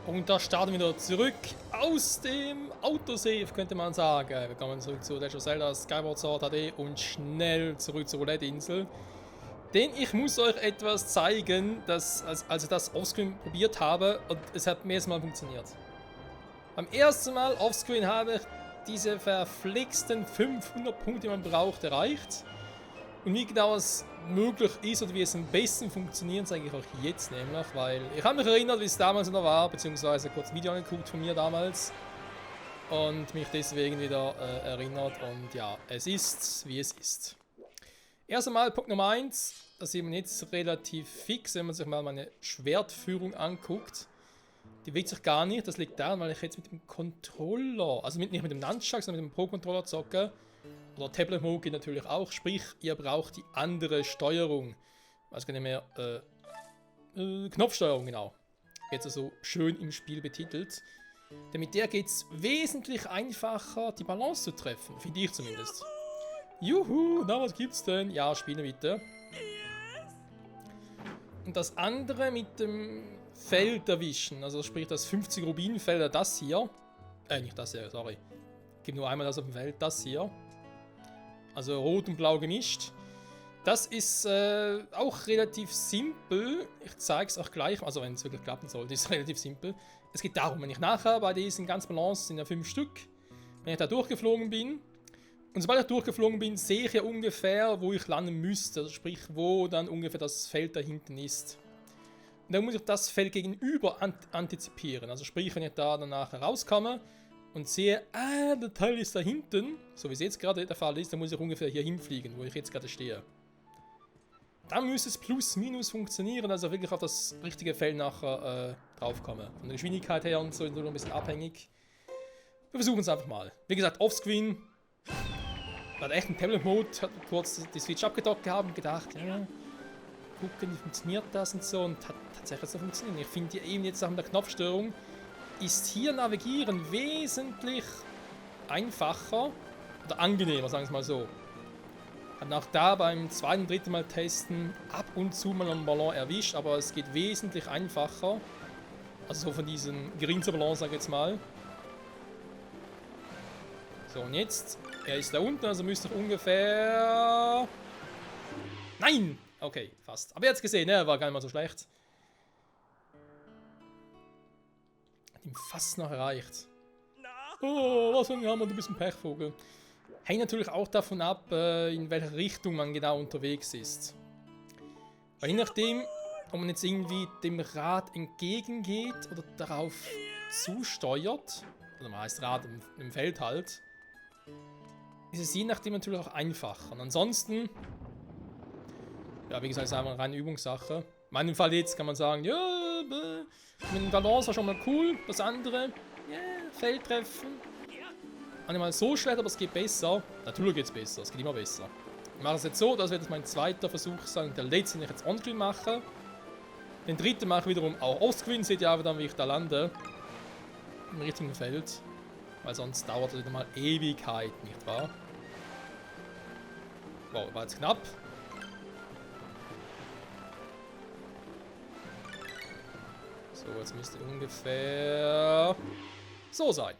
Und da starten wir wieder zurück aus dem Autosave, könnte man sagen. Wir kommen zurück zu Legend of Zelda Skyward Sword HD und schnell zurück zur Roulette-Insel. Denn ich muss euch etwas zeigen, dass, als ich das offscreen probiert habe, und es hat mehr als mal funktioniert. Beim ersten Mal offscreen habe ich diese verflixten 500 Punkte, die man braucht, erreicht. Und wie genau es möglich ist oder wie es am besten funktioniert, zeige ich euch jetzt nämlich, weil ich habe mich erinnert, wie es damals noch war, beziehungsweise kurz ein Video angeguckt von mir damals und mich deswegen wieder erinnert und ja, es ist, wie es ist. Erst einmal Punkt Nummer 1, das sieht man jetzt relativ fix, wenn man sich mal meine Schwertführung anguckt. Die bewegt sich gar nicht, das liegt daran, weil ich jetzt mit dem Controller, also nicht mit dem Nunchuck, sondern mit dem Pro-Controller zocke. Oder Tablet Mode geht natürlich auch, sprich, ihr braucht die andere Steuerung. Also gar nicht mehr, Knopfsteuerung, genau. Jetzt also schön im Spiel betitelt. Denn mit der geht es wesentlich einfacher, die Balance zu treffen, finde ich zumindest. Juhu, na was gibt's denn? Ja, spielen bitte. Und das andere mit dem Feld erwischen, also sprich das 50 Rubinfelder, das hier. Nicht das hier, sorry. Ich gebe nur einmal das auf dem Feld, das hier. Also rot und blau gemischt. Das ist auch relativ simpel. Ich zeige es auch gleich, also wenn es wirklich klappen sollte, ist es relativ simpel. Es geht darum, wenn ich nachher bei diesen ganz Balance sind ja 5 Stück, wenn ich da durchgeflogen bin, und sobald ich durchgeflogen bin, sehe ich ja ungefähr, wo ich landen müsste, also sprich, wo dann ungefähr das Feld da hinten ist. Und dann muss ich das Feld gegenüber antizipieren, also sprich, wenn ich da danach rauskomme und sehe, der Teil ist da hinten, so wie es jetzt gerade der Fall ist, dann muss ich ungefähr hier hinfliegen, wo ich jetzt gerade stehe. Dann müsste es plus minus funktionieren, also wirklich auf das richtige Feld nachher draufkomme. Von der Geschwindigkeit her und so ist nur ein bisschen abhängig. Wir versuchen es einfach mal. Wie gesagt, offscreen. Bei der echten Tablet-Mode hat kurz die Switch abgedockt gehabt und gedacht, ja, gucken, wie funktioniert das und so, und hat tatsächlich so funktioniert. Ich finde eben jetzt nach der Knopfsteuerung ist hier Navigieren wesentlich einfacher oder angenehmer, sagen wir es mal so. Hat auch da beim zweiten, dritten Mal testen ab und zu mal einen Ballon erwischt, aber es geht wesentlich einfacher. Also so von diesen geringen Ballon, sag ich jetzt mal. So, und jetzt, er ist da unten, also müsste ich ungefähr... Nein! Okay, fast. Aber jetzt gesehen, ne, war gar nicht mal so schlecht. Hat ihn fast noch erreicht. Oh, was für ein Hammer, du bist ein Pechvogel. Hängt natürlich auch davon ab, in welche Richtung man genau unterwegs ist. Weil je nachdem, ob man jetzt irgendwie dem Rad entgegengeht oder darauf zusteuert, oder man heißt Rad im Feld halt, ist es je nachdem natürlich auch einfacher. Und ansonsten, ja, wie gesagt, ist einfach eine reine Übungssache. In meinem Fall jetzt kann man sagen, ja, mit dem Balance war schon mal cool, das andere, ja, Feldtreffen. Nicht mal so schlecht, aber es geht besser. Natürlich geht es besser, es geht immer besser. Ich mache es jetzt so, das wird jetzt mein zweiter Versuch sein, der letzte, den ich jetzt onscreen mache. Den dritten mache ich wiederum auch offscreen, seht ihr aber dann, wie ich da lande. Im richtigen Feld. Weil sonst dauert es wieder mal Ewigkeit, nicht wahr? Wow, war jetzt knapp. So, jetzt müsste ungefähr so sein.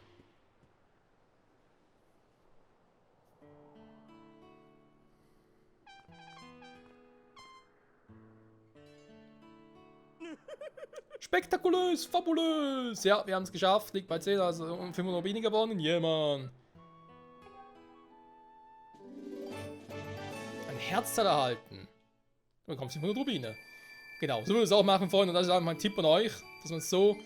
Spektakulös, fabulös! Ja, wir haben es geschafft, liegt bei 10, also 500 Rubine gewonnen. Yeah, Mann. Ein Herzteil erhalten. Du bekommst 500 Rubine. Genau, so würde ich es auch machen, Freunde. Und das ist auch mein Tipp an euch, dass man es so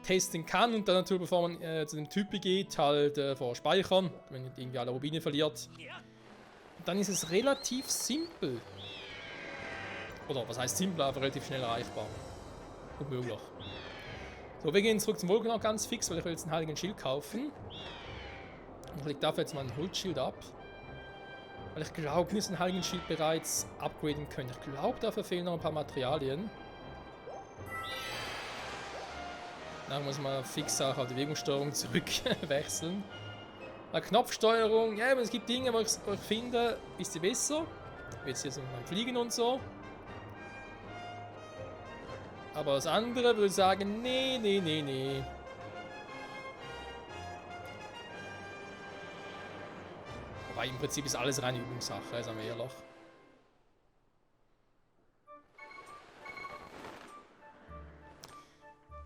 testen kann. Und dann natürlich, bevor man zu dem Typ geht, halt vor Speichern, wenn man irgendwie alle Rubine verliert. Und dann ist es relativ simpel. Oder was heißt simpel, aber relativ schnell erreichbar. Unmöglich. So, wir gehen zurück zum Vulkan auch ganz fix, weil ich will jetzt einen heiligen Schild kaufen. Und ich lege dafür jetzt mal ein Holzschild ab. Weil ich glaube, wir den heiligen Schild bereits upgraden können. Ich glaube, dafür fehlen noch ein paar Materialien. Dann muss man fix auch auf die Bewegungssteuerung zurückwechseln. Bei Knopfsteuerung, ja, aber es gibt Dinge, wo ich finde, ist die besser. Jetzt hier so beim Fliegen und so. Aber das andere würde sagen, nee, nee, nee, nee. Wobei im Prinzip ist alles reine Übungssache, sagen wir ehrlich.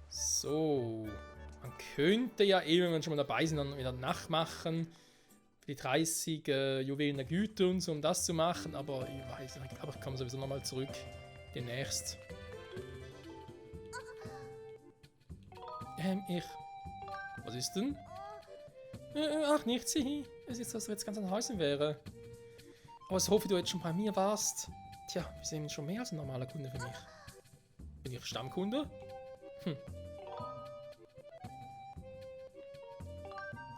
So. Man könnte ja eben, wenn wir schon mal dabei sind, dann wieder nachmachen. Die 30 Juwelen der Güte und so, um das zu machen. Aber ich weiß nicht, aber ich komme sowieso nochmal zurück. Demnächst. Was ist denn? Ach, nichts. Es ist, dass du jetzt ganz an Häusen wäre. Aber so wie du jetzt schon bei mir warst. Tja, wir sind schon mehr als ein normaler Kunde für mich. Bin ich Stammkunde? Hm.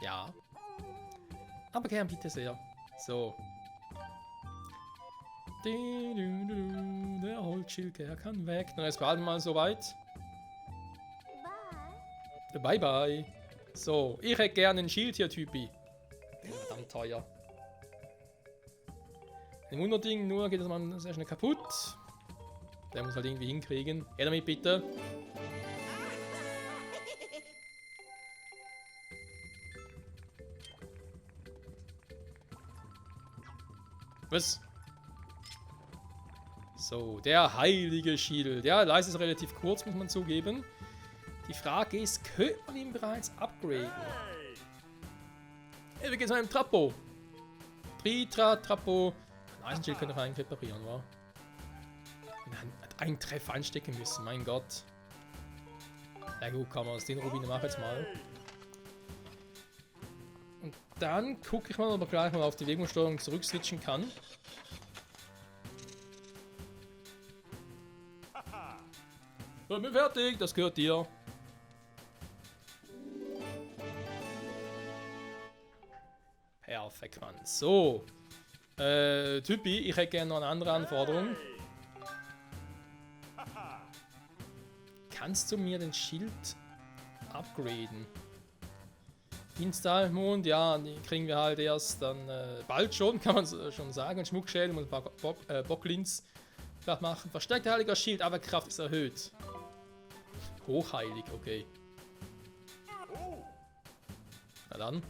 Ja. Aber gern bitte sehr. So. Der Holzschilke, er kann weg. Dann ist bald mal soweit. Bye bye. So, ich hätte gerne einen Schild hier, Typi. Verdammt teuer. Ein Wunderding, nur geht das mal sehr schnell kaputt. Der muss halt irgendwie hinkriegen. Her damit bitte. Was? So, der heilige Schild. Ja, Leiste ist relativ kurz, muss man zugeben. Die Frage ist, könnte man ihn bereits upgraden? Hey, wie geht's mit dem Trappo? Tritra, Trappo. Ein Eisenschild könnte ich eigentlich reparieren, wa? Hat einen Treffer einstecken müssen, mein Gott. Ja gut, kann man aus den Rubinen machen jetzt mal. Und dann gucke ich mal, ob man gleich mal auf die Bewegungssteuerung zurückswitchen kann. Ich bin fertig, das gehört dir. Perfekt, Mann. So. Typi, ich hätte gerne noch eine andere Anforderung. Kannst du mir den Schild upgraden? Installmond, ja, die kriegen wir halt erst dann bald schon, kann man schon sagen. Ein Schmuckschädel und ein paar Bocklins machen. Verstärkter heiliger Schild, aber Kraft ist erhöht. Hochheilig, okay. Na dann.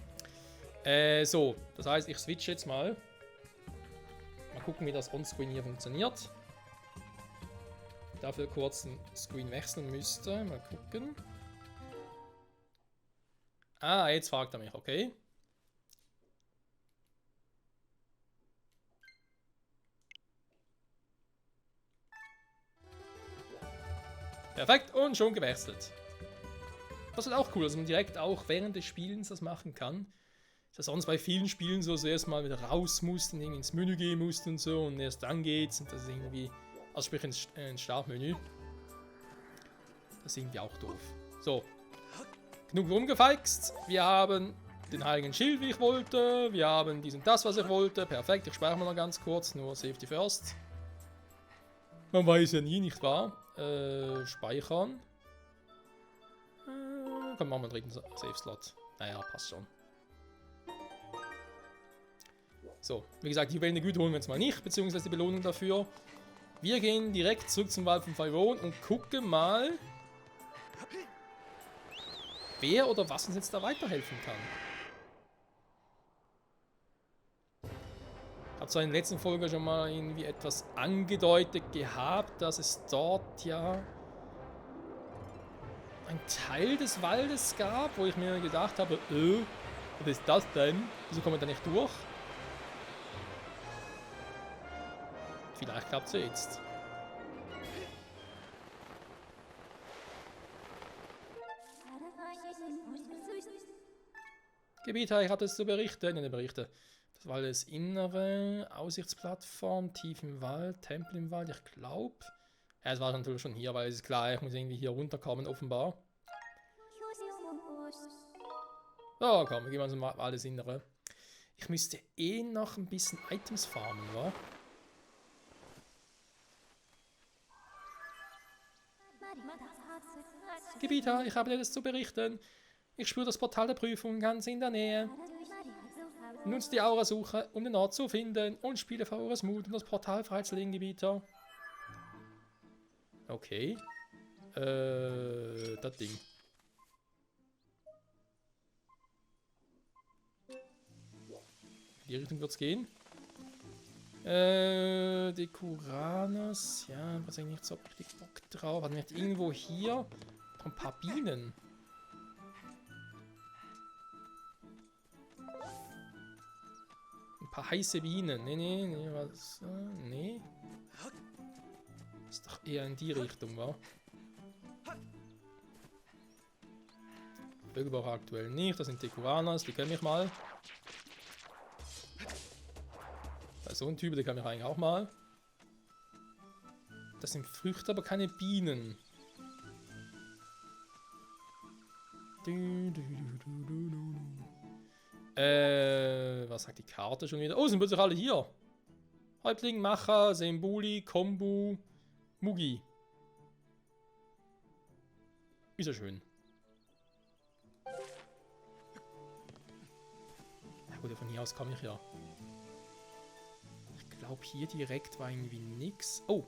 So, das heißt, ich switche jetzt mal. Mal gucken, wie das On-Screen hier funktioniert. Dafür kurz den Screen wechseln müsste. Mal gucken. Ah, jetzt fragt er mich, okay. Perfekt, und schon gewechselt. Das ist auch cool, dass man direkt auch während des Spielens das machen kann. Ist ja sonst bei vielen Spielen so, dass du erstmal wieder raus musst und irgendwie ins Menü gehen musst und so und erst dann geht's und das ist irgendwie, also sprich ins Startmenü. Das ist irgendwie auch doof. So, genug rumgefeixt. Wir haben den heiligen Schild, wie ich wollte. Wir haben dies und das, was ich wollte. Perfekt, ich speichere mal noch ganz kurz, nur Safety First. Man weiß ja nie, nicht wahr? Speichern. Komm, machen wir einen dritten Save-Slot. Naja, passt schon. So, wie gesagt, die Juwelen der Güte holen wir jetzt mal nicht, beziehungsweise die Belohnung dafür. Wir gehen direkt zurück zum Wald von Faron und gucken mal, wer oder was uns jetzt da weiterhelfen kann. Ich habe zwar in der letzten Folge schon mal irgendwie etwas angedeutet gehabt, dass es dort ja ein Teil des Waldes gab, wo ich mir gedacht habe, was ist das denn? Wieso kommen wir da nicht durch? Vielleicht klappt es ja jetzt. Gebieter, ich hatte es zu berichten. Ne, Berichte. Das Waldesinnere, Aussichtsplattform, tief im Wald, Tempel im Wald, ich glaube. Ja, es war natürlich schon hier, weil es ist klar, ich muss irgendwie hier runterkommen, offenbar. So, komm, wir gehen mal zum Waldesinnere. Ich müsste eh noch ein bisschen Items farmen, wa? Gebieter, ich habe dir das zu berichten. Ich spüre das Portal der Prüfung ganz in der Nähe. Nutze die Aurasuche, um den Ort zu finden und spiele vor Mut, um das Portal freizulegen, Gebieter. Okay. Das Ding. In die Richtung wird es gehen. Dekuranos. Ja, was eigentlich nicht so richtig Bock drauf. Hat nicht irgendwo hier noch ein paar Bienen. Ein paar heiße Bienen. Nee, was? Nee. Ist doch eher in die Richtung, wa? Vögel brauche ich aktuell nicht. Das sind Dekuranos, die können mich mal. So ein Typ, der kann mich eigentlich auch mal. Das sind Früchte, aber keine Bienen. Was sagt die Karte schon wieder? Oh, sind plötzlich alle hier. Häuptling, Macher, Sembuli, Kombu, Mugi. Ist ja schön. Na gut, von hier aus komme ich ja. Ich glaube, hier direkt war irgendwie nix. Oh!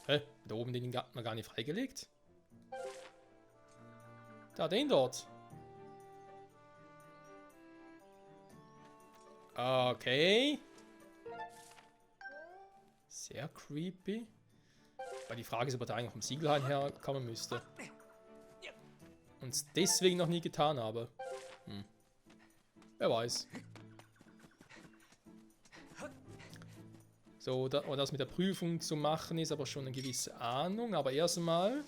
Hä? Da oben den noch gar nicht freigelegt? Da, den dort. Okay. Sehr creepy. Weil die Frage ist, ob er da eigentlich vom Siegelhain herkommen müsste. Und es deswegen noch nie getan habe. Wer weiß. So, das mit der Prüfung zu machen ist aber schon eine gewisse Ahnung. Aber erstmal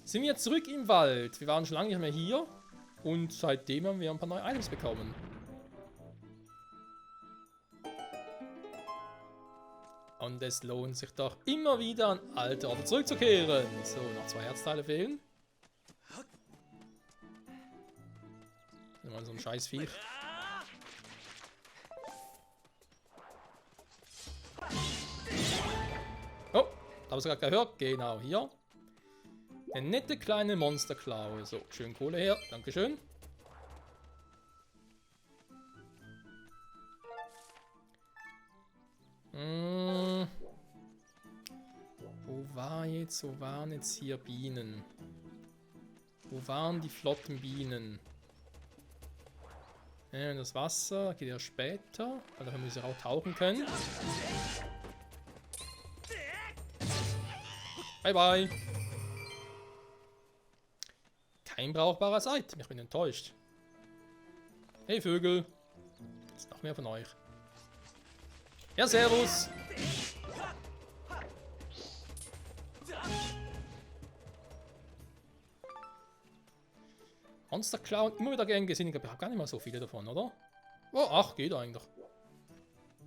sind wir jetzt zurück im Wald. Wir waren schon lange nicht mehr hier. Und seitdem haben wir ein paar neue Items bekommen. Und es lohnt sich doch immer wieder an alte Orte zurückzukehren. So, noch 2 Herzteile fehlen. Mal so ein scheiß Viech. Oh, habe es gerade gehört. Genau, hier. Eine nette kleine Monsterklaue. So, schön Kohle her. Dankeschön. Wo waren jetzt hier Bienen? Wo waren die flotten Bienen? Das Wasser geht ja später, weil dafür müssen wir auch tauchen können. Bye bye. Kein brauchbares Item, ich bin enttäuscht. Hey Vögel. Jetzt noch mehr von euch. Ja, servus. Monster Clown, immer wieder gern gesehen. Ich glaube, ich habe gar nicht mal so viele davon, oder? Oh, ach, geht eigentlich.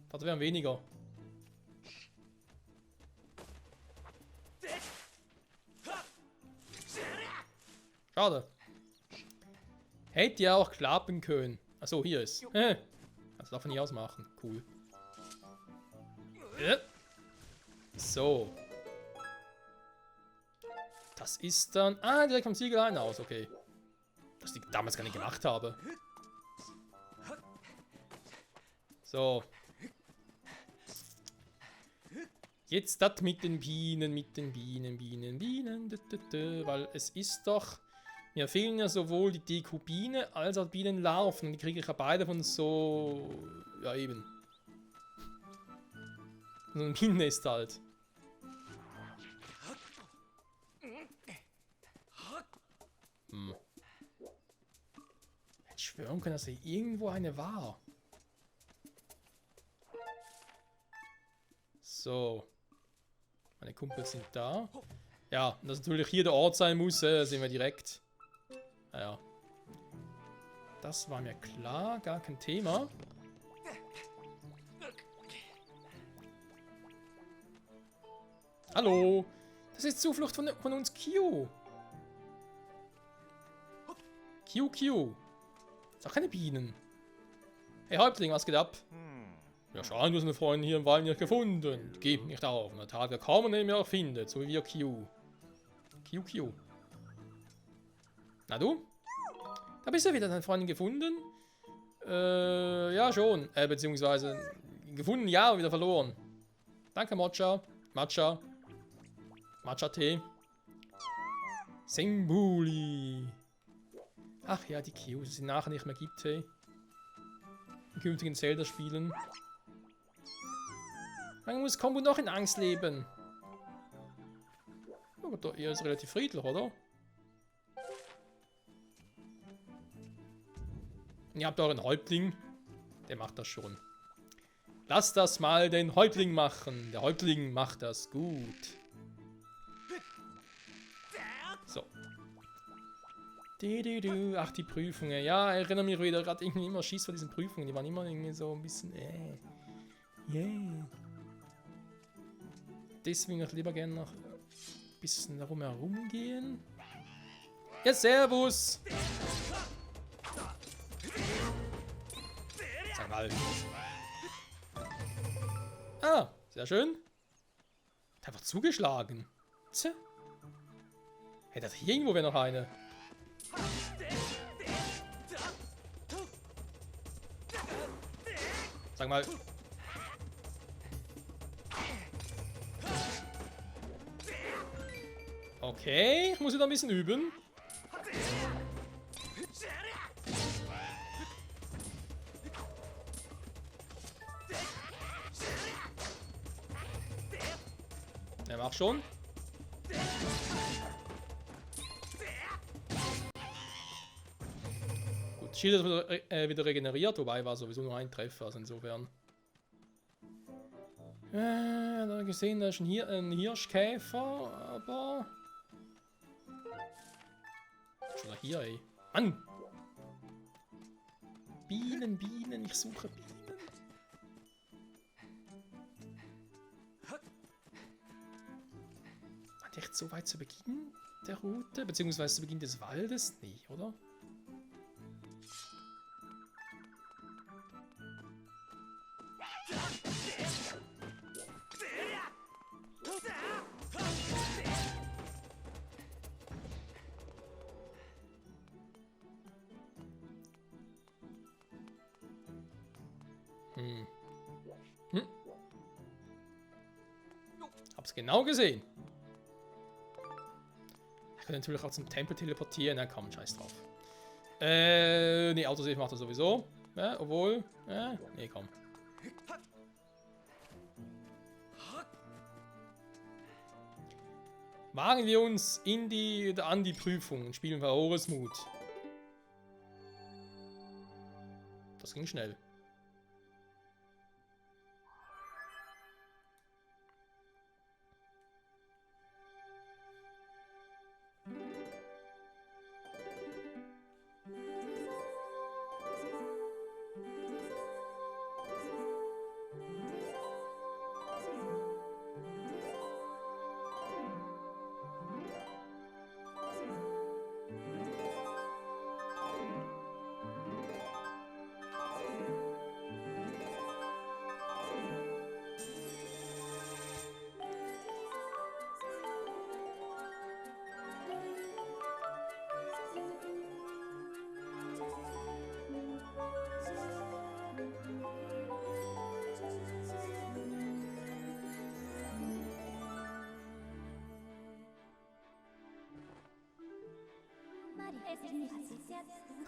Das wären weniger. Schade. Hätte ja auch klappen können. Achso, hier ist. Also darf man nicht ausmachen. Cool. So. Das ist dann... Ah, direkt vom Siegelhain aus, okay. Was ich damals gar nicht gemacht habe. So. Jetzt das mit den Bienen, Bienen. Weil es ist doch... Mir fehlen ja sowohl die Dekubine als auch Bienenlarven. Die kriege ich ja beide von so... Ja, eben. So ein Bienennest halt. Ich schwören können, dass hier irgendwo eine war. So. Meine Kumpels sind da. Ja, und dass natürlich hier der Ort sein muss, sehen wir direkt. Naja. Das war mir klar, gar kein Thema. Hallo. Das ist Zuflucht von uns Q. QQ. Ist auch keine Bienen. Hey Häuptling, was geht ab? Ja, scheint unsere Freunde hier im Wald nicht gefunden. Gebt nicht auf. In der Tat, wir kommen, den ihr auch findet. So wie wir Q. QQ. Na du? Da bist du wieder, deine Freundin gefunden? Ja schon. Beziehungsweise gefunden, ja, und wieder verloren. Danke, Matcha. Matcha. Matcha-Tee. Sembuli. Ach ja, die Cues, die es nachher nicht mehr gibt, hey. In künftigen Zelda-Spielen. Man muss Kombo noch in Angst leben. Aber da er ist relativ friedlich, oder? Und ihr habt euren Häuptling. Der macht das schon. Lasst das mal den Häuptling machen. Der Häuptling macht das gut. So. Ach, die Prüfungen. Ja, ich erinnere mich wieder gerade irgendwie immer Schiss vor diesen Prüfungen. Die waren immer irgendwie so ein bisschen. Yeah. Deswegen würde ich lieber gerne noch ein bisschen darum herum gehen. Ja, servus! Sag mal. Ah, sehr schön. Hat einfach zugeschlagen. Tja. Hey, das hier irgendwo wäre noch eine. Sag mal. Okay, ich muss wieder ein bisschen üben. Ja, mach schon. Gut, Schild ist wieder regeneriert, wobei war sowieso nur ein Treffer, also insofern. Da gesehen, da ist ein Hirschkäfer, aber... Schon hier, ey. Mann! Bienen, Bienen, ich suche Bienen. War die echt so weit zu Beginn der Route? Beziehungsweise zu Beginn des Waldes? Nee, oder? Hab's genau gesehen. Ich kann natürlich auch zum Tempel teleportieren. Na komm, scheiß drauf. Nee, Autosave macht er sowieso. Ja, obwohl. Nee, komm. Wagen wir uns an die Prüfung und spielen wir Oresmut. Das ging schnell.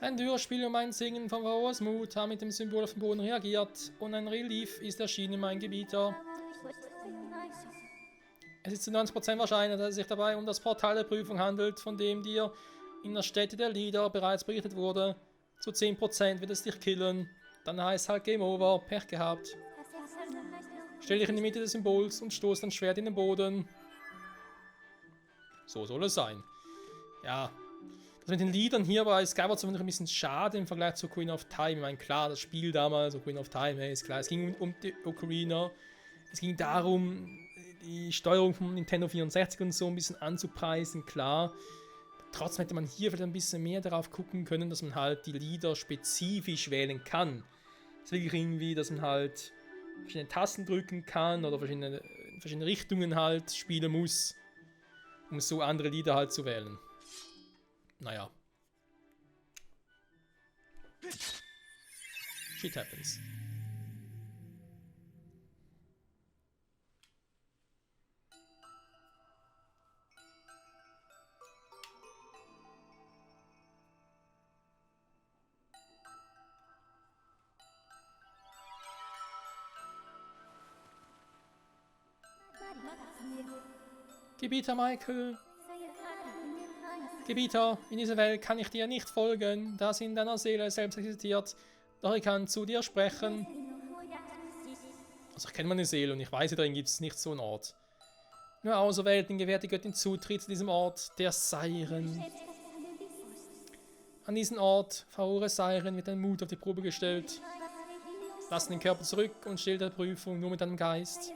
Ein Hörspiel um ein Singen von Oresmut hat mit dem Symbol auf dem Boden reagiert und ein Relief ist erschienen in meinem Gebieter. Es ist zu 90% wahrscheinlich, dass es sich dabei um das Portal der Prüfung handelt, von dem dir in der Stätte der Lieder bereits berichtet wurde. Zu 10% wird es dich killen. Dann heißt halt Game Over, Pech gehabt. Stell dich in die Mitte des Symbols und stoß dein Schwert in den Boden. So soll es sein. Ja. Das mit den Liedern hier bei Skyward Sword ein bisschen schade im Vergleich zu Queen of Time. Ich meine, klar, das Spiel damals, so Queen of Time, hey, ist klar, es ging um die Ocarina. Es ging darum, die Steuerung vom Nintendo 64 und so ein bisschen anzupreisen, klar. Trotzdem hätte man hier vielleicht ein bisschen mehr darauf gucken können, dass man halt die Lieder spezifisch wählen kann. Es ist wirklich irgendwie, dass man halt verschiedene Tasten drücken kann oder verschiedene Richtungen halt spielen muss, um so andere Lieder halt zu wählen. Naja. Shit happens. Gebieter Michael. Gebieter, in dieser Welt kann ich dir nicht folgen, da sie in deiner Seele selbst existiert. Doch ich kann zu dir sprechen. Also ich kenne meine Seele und ich weiß, darin gibt es nicht so einen Ort. Nur Auserwählten gewährt die Göttin Zutritt zu diesem Ort, der Seiren. An diesen Ort, Faure Seiren, wird dein Mut auf die Probe gestellt. Lass den Körper zurück und stell der Prüfung nur mit deinem Geist.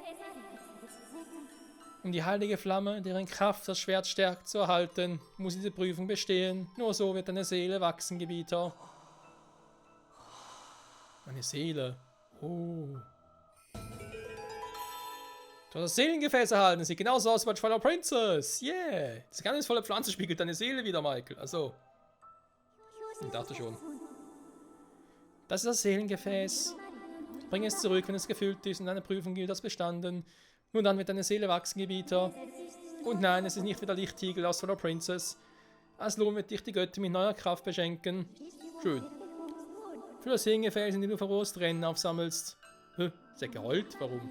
Um die heilige Flamme, deren Kraft das Schwert stärkt, zu erhalten, muss diese Prüfung bestehen. Nur so wird deine Seele wachsen, Gebieter. Meine Seele. Oh. Du hast das Seelengefäß erhalten. Sieht genauso aus wie bei Twilight Princess. Yeah. Das geheimnisvolle Pflanze spiegelt deine Seele wieder, Michael. Also. Ich dachte schon. Das ist das Seelengefäß. Bring es zurück, wenn es gefüllt ist und deine Prüfung gilt als bestanden. Nur dann wird deine Seele wachsen, Gebieter. Und nein, es ist nicht wie der Lichttiegel aus Twilight Princess. Als Lohn wird dich die Göttin mit neuer Kraft beschenken. Schön. Für das Seelengefäß, in dem du Pharaos Tränen aufsammelst. Ist er gerollt? Warum?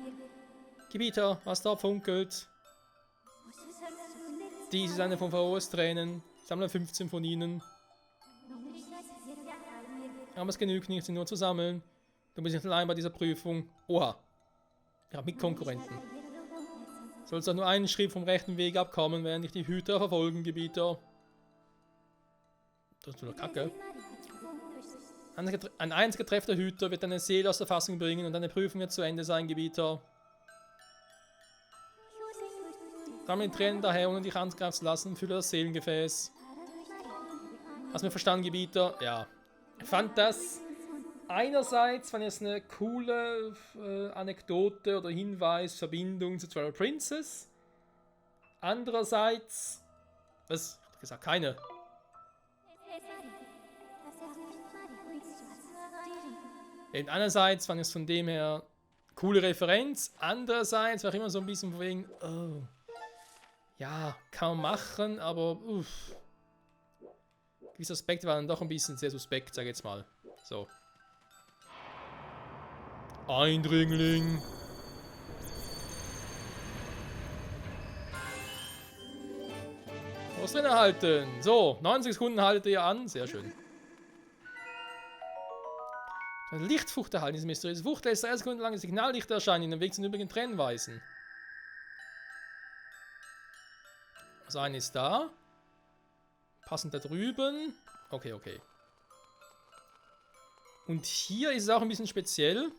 Gebieter, was da funkelt. Dies ist eine von Pharaos Tränen. Sammle 15 von ihnen. Aber es genügt nicht, sie nur zu sammeln. Du bist nicht allein bei dieser Prüfung. Oha. Wir haben Mitkonkurrenten. Sollst du nur einen Schritt vom rechten Weg abkommen, während dich die Hüter verfolgen, Gebieter. Das ist nur Kacke. Ein einziger Treff der Hüter wird deine Seele aus der Fassung bringen und deine Prüfung wird zu Ende sein, Gebieter. Sammle die Tränen daher, ohne dich angreifen zu lassen, und fülle das Seelengefäß. Hast du mir verstanden, Gebieter? Ja. Ich fand das einerseits, fand ich es eine coole Anekdote oder Hinweis, Verbindung zu Twilight Princess. Andererseits, was? Ich hab gesagt, keine. Einerseits fand ich es von dem her coole Referenz, andererseits war ich immer so ein bisschen von wegen, oh, ja, kann man machen, aber uff. Gewisse Aspekte waren doch ein bisschen sehr suspekt, sag ich jetzt mal. So. Eindringling. Was drin erhalten? So, 90 Sekunden haltet ihr an. Sehr schön. Eine Lichtfrucht erhalten, diese mysteriöse Frucht lässt 3 Sekunden lang Signallichter erscheinen, in dem Weg zu den übrigen Tränen weisen. Also eine ist da. Passend da drüben. Okay, okay. Und hier ist es auch ein bisschen speziell.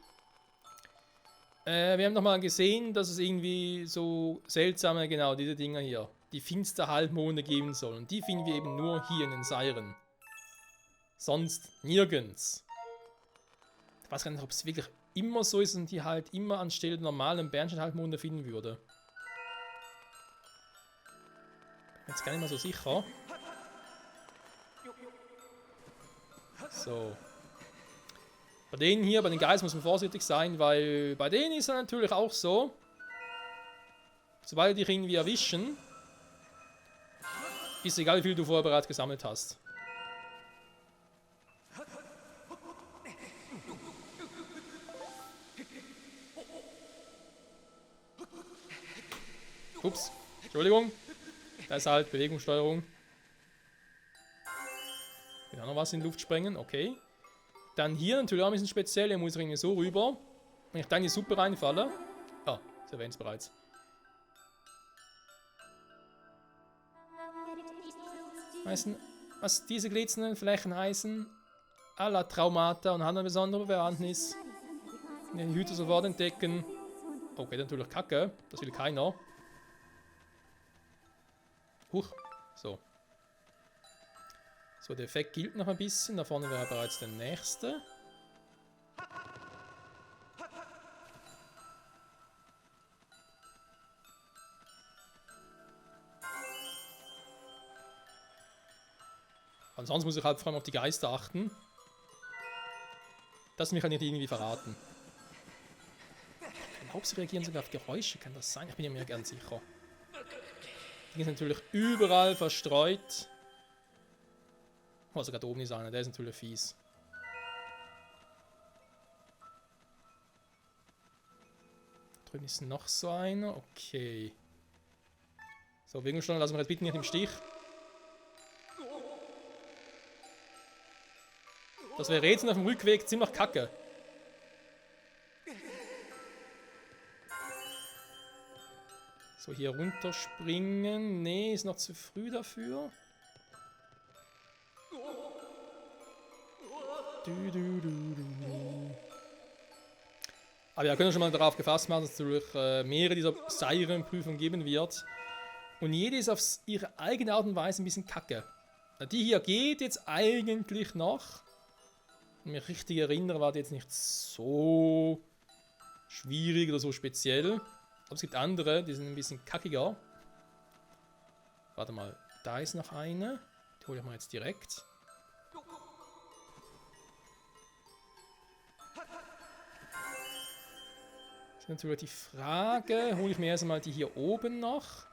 Wir haben nochmal gesehen, dass es irgendwie so seltsame, genau, diese Dinger hier, die finster Halbmonde geben sollen. Und die finden wir eben nur hier in den Seiren. Sonst nirgends. Ich weiß gar nicht, ob es wirklich immer so ist und die halt immer anstelle der normalen Bernstein-Halbmonde finden würde. Bin jetzt gar nicht mehr so sicher. So. Bei denen hier, bei den Geistern muss man vorsichtig sein, weil bei denen ist es natürlich auch so, sobald die dich irgendwie erwischen, ist egal, wie viel du vorher bereits gesammelt hast. Ups, Entschuldigung. Da ist halt Bewegungssteuerung. Genau, noch was in die Luft sprengen, okay. Dann hier natürlich auch ein bisschen speziell, er muss irgendwie so rüber. Wenn ich da in die Suppe reinfalle. Ah, ich erwähnt es bereits. Weißen, was diese glitzernden Flächen heißen? Alla Traumata und haben eine besondere Bewandtnis. Den Hüter sofort entdecken. Okay, natürlich Kacke. Das will keiner. Huch. So. So, der Effekt gilt noch ein bisschen. Da vorne wäre bereits der nächste. Ansonsten muss ich halt vor allem auf die Geister achten. Das mich halt nicht irgendwie verraten. Ich glaube, sie reagieren sogar auf Geräusche. Kann das sein? Ich bin mir ganz sicher. Die sind natürlich überall verstreut. Oh, sogar da oben ist einer. Der ist natürlich fies. Da drüben ist noch so einer. Okay. So, Wirkungsstunde lassen wir jetzt bitte nicht im Stich. Das wäre jetzt auf dem Rückweg ziemlich kacke. So, hier runterspringen. Nee, ist noch zu früh dafür. Aber wir können schon mal darauf gefasst machen, dass es natürlich mehrere dieser Siren-Prüfungen geben wird. Und jede ist auf ihre eigene Art und Weise ein bisschen kacke. Die hier geht jetzt eigentlich noch. Wenn ich mich richtig erinnere, war die jetzt nicht so schwierig oder so speziell. Aber es gibt andere, die sind ein bisschen kackiger. Warte mal, da ist noch eine. Die hole ich mal jetzt direkt. Das ist natürlich die Frage, hole ich mir erstmal die hier oben noch.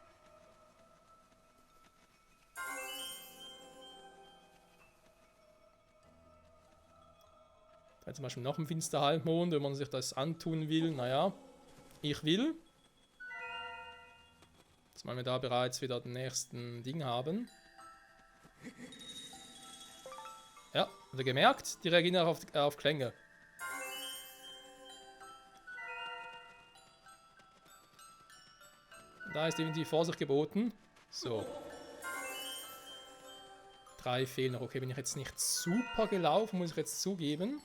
Da zum Beispiel noch ein Finsterhalbmond, wenn man sich das antun will. Naja, ich will. Jetzt mal wir da bereits wieder den nächsten Ding haben. Ja, habt ihr gemerkt? Die reagieren auch auf Klänge. Da ist definitiv Vorsicht geboten. So. 3 fehlen noch. Okay, bin ich jetzt nicht super gelaufen, muss ich jetzt zugeben.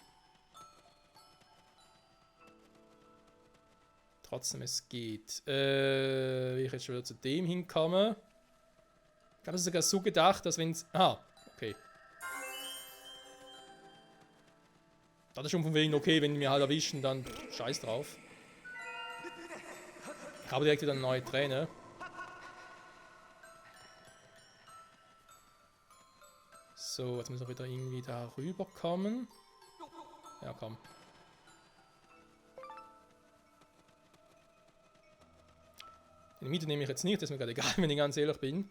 Trotzdem, es geht. Wie ich jetzt schon wieder zu dem hinkomme. Ich habe es sogar so gedacht, dass wenn es... Ah, okay. Das ist schon von wegen okay, wenn die mir halt erwischen, dann scheiß drauf. Ich habe direkt wieder eine neue Träne. So, jetzt müssen wir wieder irgendwie da rüberkommen. Ja, komm. Die Miete nehme ich jetzt nicht, das ist mir gerade egal, wenn ich ganz ehrlich bin.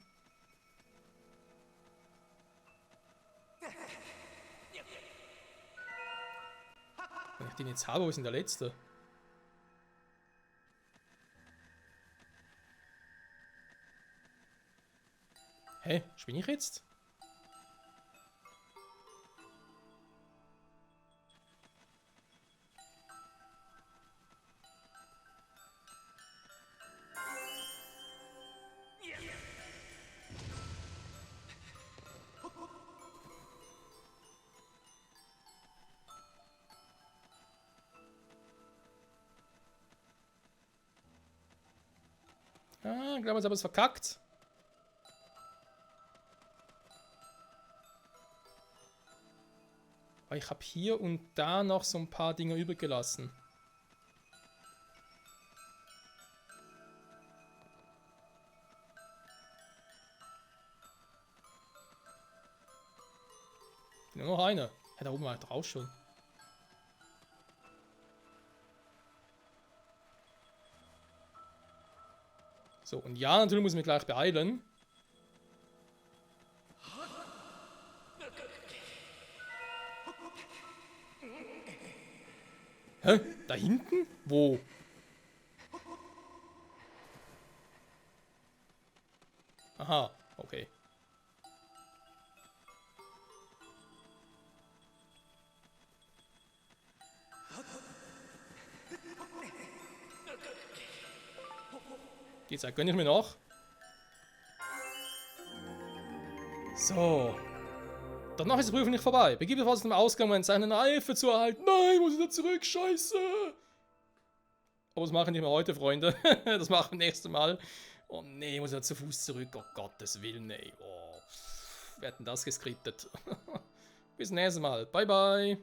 Wenn ich den jetzt habe, wo ist denn der letzte? Hä? Spinne ich jetzt? Ah, ich glaube, jetzt habe ich es verkackt. Aber ich habe hier und da noch so ein paar Dinge übrig gelassen. Nur noch eine. Ja, da oben war doch auch schon. So, und ja, natürlich muss ich mich gleich beeilen. Hä? Da hinten? Wo? Aha, okay. Die Zeit gönne ich mir noch. So. Danach ist die Prüfung nicht vorbei. Begib dich zum Ausgang, um seinen Eifer zu erhalten. Nein, muss ich da zurück, scheiße. Aber das mache ich nicht mehr heute, Freunde. Das machen wir nächstes Mal. Oh nee, muss ich da zu Fuß zurück. Oh Gottes Willen, ey. Oh, wer hat denn das geskriptet? Bis nächstes Mal. Bye, bye.